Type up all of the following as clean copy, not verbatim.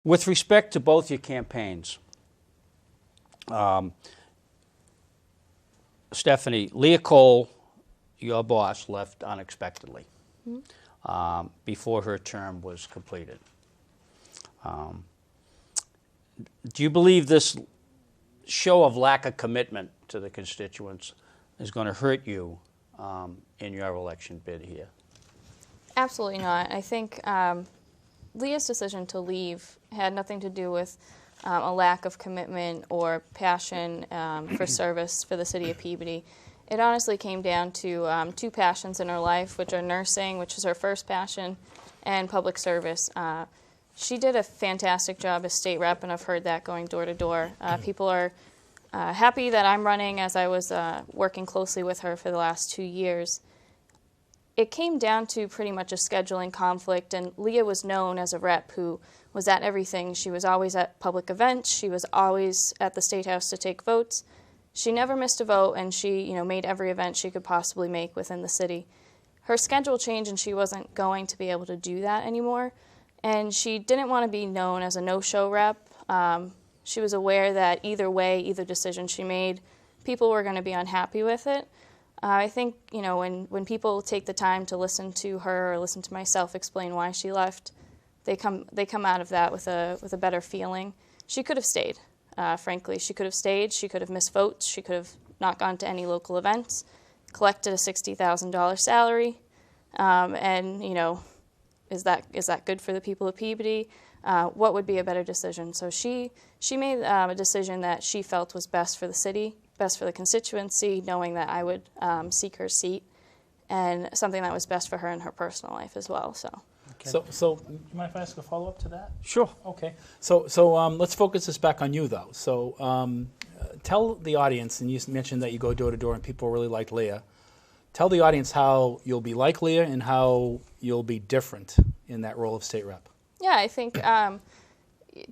With respect to both your campaigns, Stephanie, Leah Cole, your boss, left unexpectedly before her term was completed. Do you believe this show of lack of commitment to the constituents is going to hurt you in your election bid here? Absolutely not. I think Leah's decision to leave had nothing to do with a lack of commitment or passion for service for the city of Peabody. It honestly came down to two passions in her life, which are nursing, which is her first passion, and public service. She did a fantastic job as state rep, and I've heard that going door to door. People are happy that I'm running, as I was working closely with her for the last 2 years. It came down to pretty much a scheduling conflict, and Leah was known as a rep who was at everything. She was always at public events. She was always at the State House to take votes. She never missed a vote, and she made every event she could possibly make within the city. Her schedule changed, and she wasn't going to be able to do that anymore, and she didn't want to be known as a no-show rep. She was aware that either way, either decision she made, people were going to be unhappy with it. I think, when people take the time to listen to her or listen to myself explain why she left, they come out of that with a better feeling. She could have stayed, frankly. She could have stayed. She could have missed votes. She could have not gone to any local events, collected a $60,000 salary, and, is that good for the people of Peabody? What would be a better decision? So she made a decision that she felt was best for the city, best for the constituency, knowing that I would seek her seat, and something that was best for her in her personal life as well. So, okay. So do you mind if I ask a follow-up to that? Sure. Okay. So let's focus this back on you, though. So tell the audience, and you mentioned that you go door to door and people really like Leah. Tell the audience how you'll be like Leah and how you'll be different in that role of state rep. Yeah, I think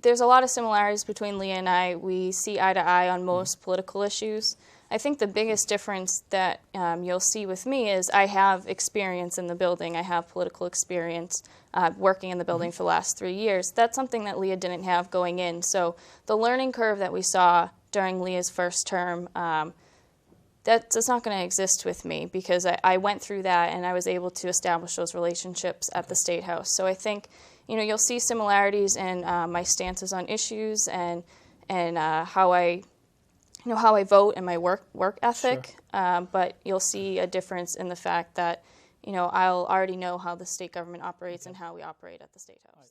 there's a lot of similarities between Leah and I. We see eye to eye on most political issues. I think the biggest difference that you'll see with me is I have experience in the building. I have political experience working in the building for the last 3 years. That's something that Leah didn't have going in. So the learning curve that we saw during Leah's first term, that's not going to exist with me because I went through that and I was able to establish those relationships at the State House. So I think you'll see similarities in my stances on issues and how I vote and my work ethic. Sure. But you'll see a difference in the fact that I'll already know how the state government operates and how we operate at the State House.